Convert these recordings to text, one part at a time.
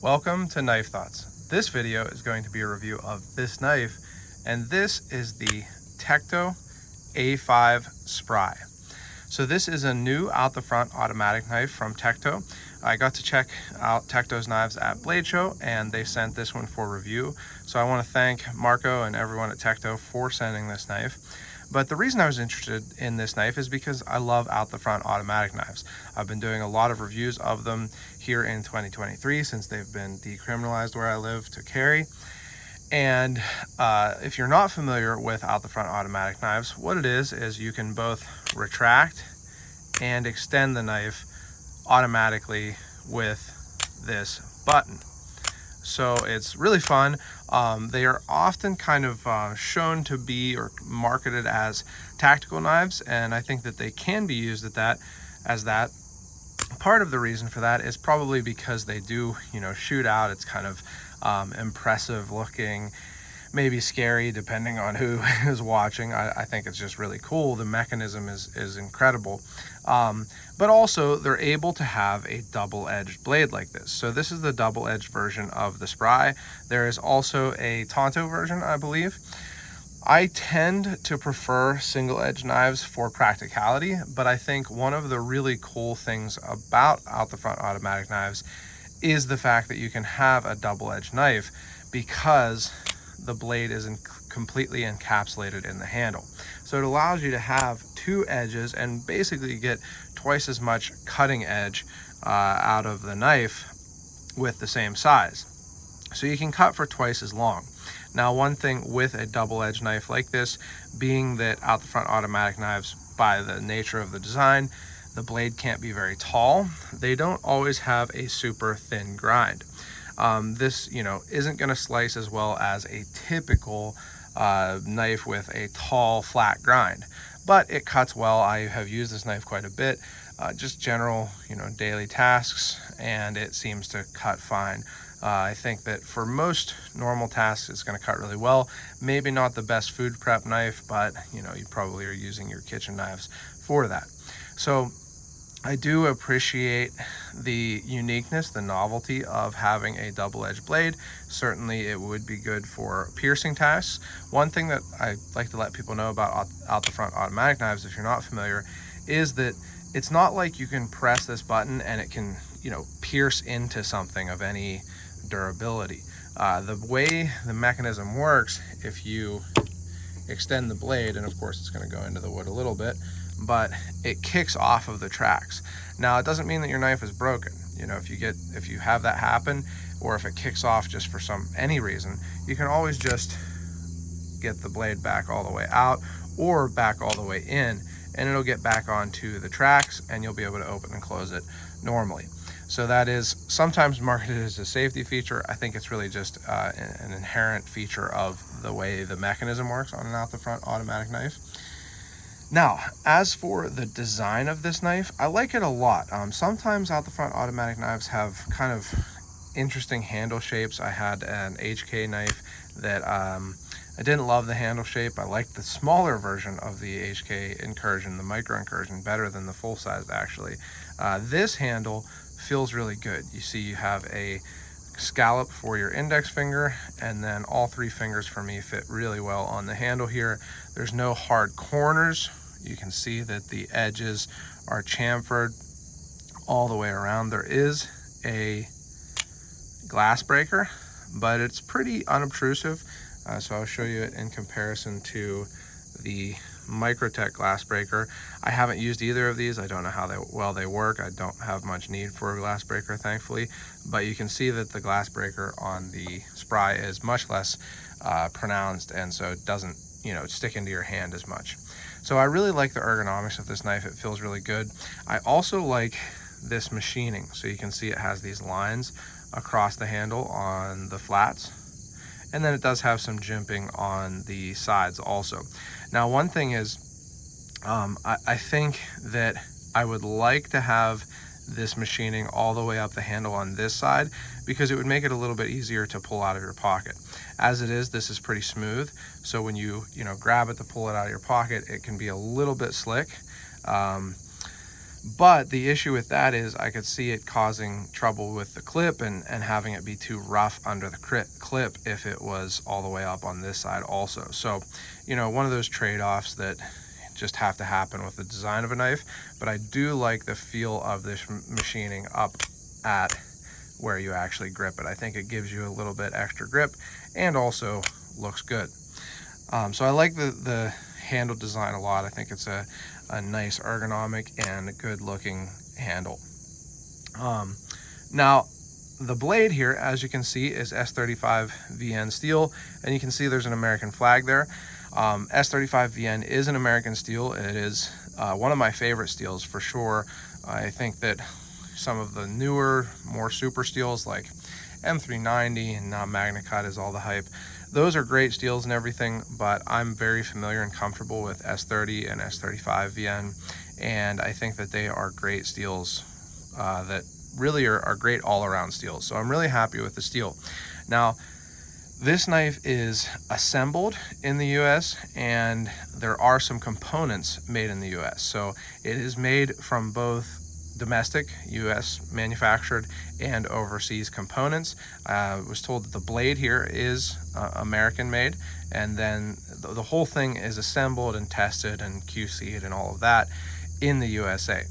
Welcome to Knife Thoughts. This video is going to be a review of this knife, and this is the Tekto A5 Spry. So this is a new out the front automatic knife from Tekto. I got to check out Tekto's knives at Blade Show and they sent this one for review. So I want to thank Marco and everyone at Tekto for sending this knife. But the reason I was interested in this knife is because I love out the front automatic knives. I've been doing a lot of reviews of them here in 2023 since they've been decriminalized where I live to carry. And if you're not familiar with out the front automatic knives, what it is you can both retract and extend the knife automatically with this button. So it's really fun. They are often kind of shown to be or marketed as tactical knives, and I think that they can be used as that. Part of the reason for that is probably because they do, shoot out. It's kind of impressive looking, maybe scary depending on who is watching. I think it's just really cool. The mechanism is incredible. But also they're able to have a double-edged blade like this. So this is the double-edged version of the Spry. There is also a Tonto version, I believe. I tend to prefer single-edged knives for practicality, but I think one of the really cool things about out the front automatic knives is the fact that you can have a double-edged knife because the blade is completely encapsulated in the handle. So it allows you to have two edges and basically get twice as much cutting edge out of the knife with the same size. So you can cut for twice as long. Now, one thing with a double-edged knife like this, being that out the front automatic knives, by the nature of the design, the blade can't be very tall. They don't always have a super thin grind. This, isn't going to slice as well as a typical knife with a tall, flat grind, but it cuts well. I have used this knife quite a bit, just general, daily tasks, and it seems to cut fine. I think that for most normal tasks, it's going to cut really well. Maybe not the best food prep knife, but you probably are using your kitchen knives for that. So I do appreciate the uniqueness, the novelty of having a double-edged blade. Certainly it would be good for piercing tasks. One thing that I like to let people know about out the front automatic knives, if you're not familiar, is that it's not like you can press this button and it can, pierce into something of any durability. The way the mechanism works, if you extend the blade, and of course it's going to go into the wood a little bit, but it kicks off of the tracks. Now, it doesn't mean that your knife is broken. If you have that happen, or if it kicks off just for any reason, you can always just get the blade back all the way out or back all the way in, and it'll get back onto the tracks and you'll be able to open and close it normally. So that is sometimes marketed as a safety feature. I think it's really just an inherent feature of the way the mechanism works on an out the front automatic knife. Now, as for the design of this knife, I like it a lot. Sometimes out the front automatic knives have kind of interesting handle shapes. I had an HK knife that I didn't love the handle shape. I liked the smaller version of the HK Incursion, the micro Incursion, better than the full size actually. This handle feels really good. You see you have a scallop for your index finger, and then all three fingers for me fit really well on the handle here. There's no hard corners. You can see that the edges are chamfered all the way around. There is a glass breaker, but it's pretty unobtrusive. So I'll show you it in comparison to the Microtech glass breaker. I haven't used either of these. I don't know how well they work. I don't have much need for a glass breaker, thankfully, but you can see that the glass breaker on the Spry is much less pronounced, and so it doesn't stick into your hand as much. So I really like the ergonomics of this knife. It feels really good. I also like this machining. So you can see it has these lines across the handle on the flats, and then it does have some jimping on the sides also. Now, one thing is, I think that I would like to have this machining all the way up the handle on this side, because it would make it a little bit easier to pull out of your pocket. As it is, this is pretty smooth, so when you grab it to pull it out of your pocket, it can be a little bit slick. But the issue with that is I could see it causing trouble with the clip and having it be too rough under the clip if it was all the way up on this side also. So, you know, one of those trade-offs that just have to happen with the design of a knife. But I do like the feel of this machining up at where you actually grip it. I think it gives you a little bit extra grip and also looks good. So I like the handle design a lot. I think it's a nice ergonomic and good looking handle. Now the blade here, as you can see, is S35 VN steel, and you can see there's an American flag there. S35 VN is an American steel. It is one of my favorite steels for sure. I think that some of the newer, more super steels like M390 and now MagnaCut is all the hype. Those are great steels and everything, but I'm very familiar and comfortable with S30 and S35 VN, and I think that they are great steels that really are great all-around steels. So I'm really happy with the steel. Now, this knife is assembled in the US, and there are some components made in the US. So it is made from both domestic US manufactured and overseas components. I was told that the blade here is American made, and then the whole thing is assembled and tested and QC'd and all of that in the USA.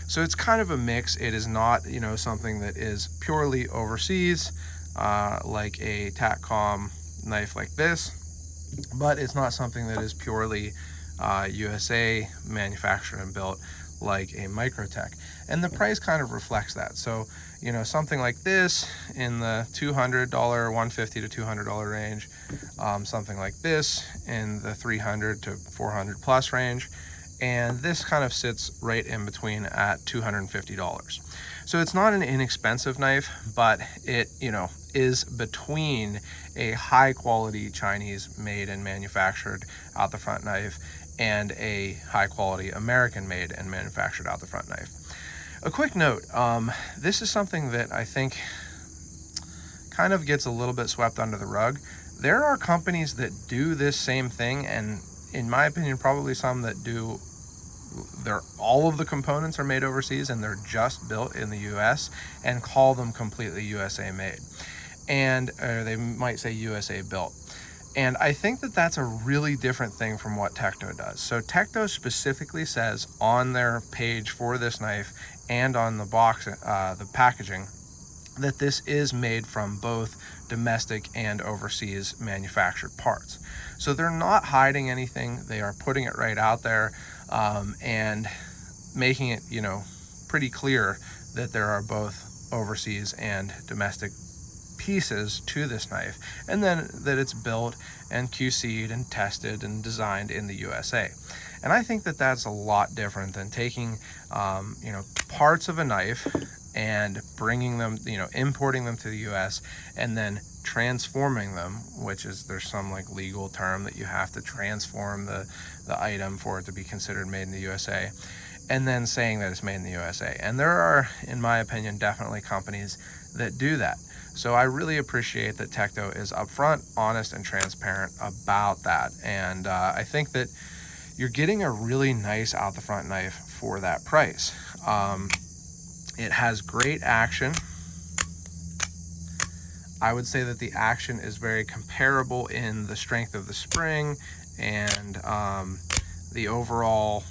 So it's kind of a mix. It is not, you know, something that is purely overseas like a TACCOM knife like this, but it's not something that is purely USA manufactured and built like a Microtech, and the price kind of reflects that. So, you know, something like this in the $200, $150 to $200 range, something like this in the $300 to $400 plus range, and this kind of sits right in between at $250. So it's not an inexpensive knife, but it, you know, is between a high quality Chinese made and manufactured out the front knife and a high quality American made and manufactured out the front knife. A quick note, this is something that I think kind of gets a little bit swept under the rug. There are companies that do this same thing, and in my opinion, probably some that do, all of the components are made overseas and they're just built in the US and call them completely USA made. And they might say USA built. And I think that that's a really different thing from what Tekto does. So Tekto specifically says on their page for this knife and on the box, the packaging, that this is made from both domestic and overseas manufactured parts. So they're not hiding anything. They are putting it right out there and making it, you know, pretty clear that there are both overseas and domestic pieces to this knife, and then that it's built and QC'd and tested and designed in the USA. And I think that that's a lot different than taking you know, parts of a knife and bringing them, you know, importing them to the US and then transforming them, which is, there's some like legal term that you have to transform the item for it to be considered made in the USA, and then saying that it's made in the USA. And there are, in my opinion, definitely companies that do that. So I really appreciate that Tekto is upfront, honest, and transparent about that. And I think that you're getting a really nice out the front knife for that price. It has great action. I would say that the action is very comparable in the strength of the spring and the overall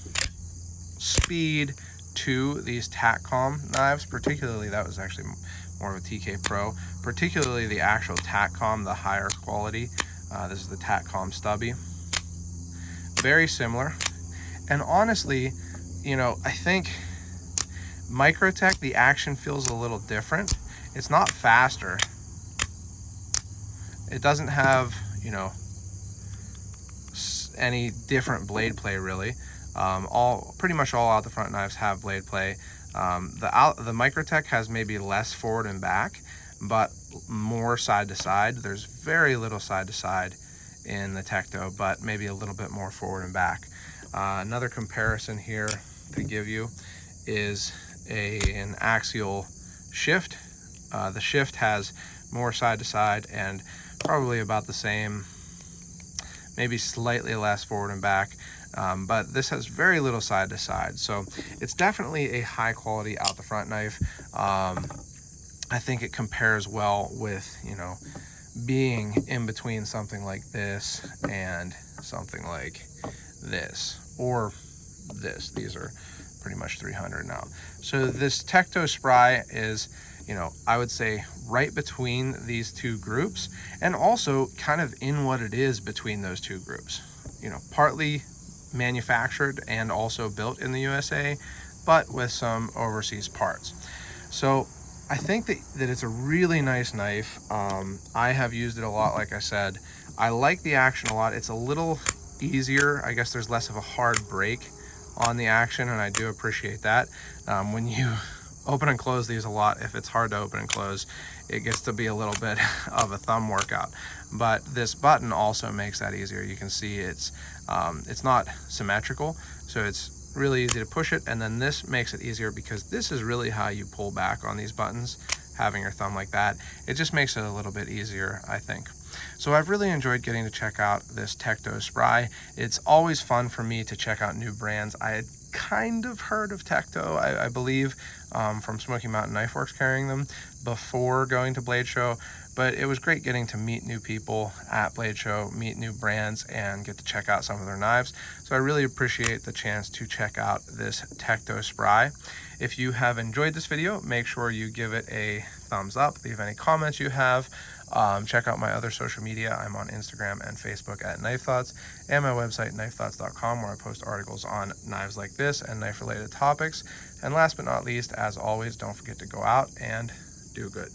speed to these TACCOM knives. Particularly, that was actually more of a TK Pro, particularly the actual TACCOM, the higher quality. This is the TACCOM stubby. Very similar. And honestly, you know, I think Microtech, the action feels a little different. It's not faster. It doesn't have, you know, any different blade play really. Pretty much all out the front knives have blade play. The Microtech has maybe less forward and back, but more side to side. There's very little side to side in the Tekto, but maybe a little bit more forward and back. Another comparison here to give you is an axial shift. The shift has more side to side and probably about the same, maybe slightly less forward and back. but this has very little side to side, so it's definitely a high quality out the front knife. I think it compares well with, you know, being in between something like this and something like this, or this. These are pretty much 300 now. So this Tekto Spry is, you know, I would say right between these two groups, and also kind of in what it is between those two groups. You know, partly manufactured and also built in the USA, but with some overseas parts. So I think that it's a really nice knife. I have used it a lot, like I said. I like the action a lot. It's a little easier. I guess there's less of a hard break on the action, and I do appreciate that. When you open and close these a lot, if it's hard to open and close, it gets to be a little bit of a thumb workout. But this button also makes that easier. You can see it's not symmetrical, so it's really easy to push it, and then this makes it easier because this is really how you pull back on these buttons, having your thumb like that. It just makes it a little bit easier, I think. So I've really enjoyed getting to check out this Tekto Spry. It's always fun for me to check out new brands. I had kind of heard of Tekto, I believe, from Smoky Mountain Knife Works carrying them before going to Blade Show, but it was great getting to meet new people at Blade Show, meet new brands, and get to check out some of their knives. So I really appreciate the chance to check out this Tekto Spry. If you have enjoyed this video, make sure you give it a thumbs up, leave any comments you have. Check out my other social media. I'm on Instagram and Facebook at Knife Thoughts, and my website knifethoughts.com, where I post articles on knives like this and knife related topics. And last but not least, as always, don't forget to go out and do good.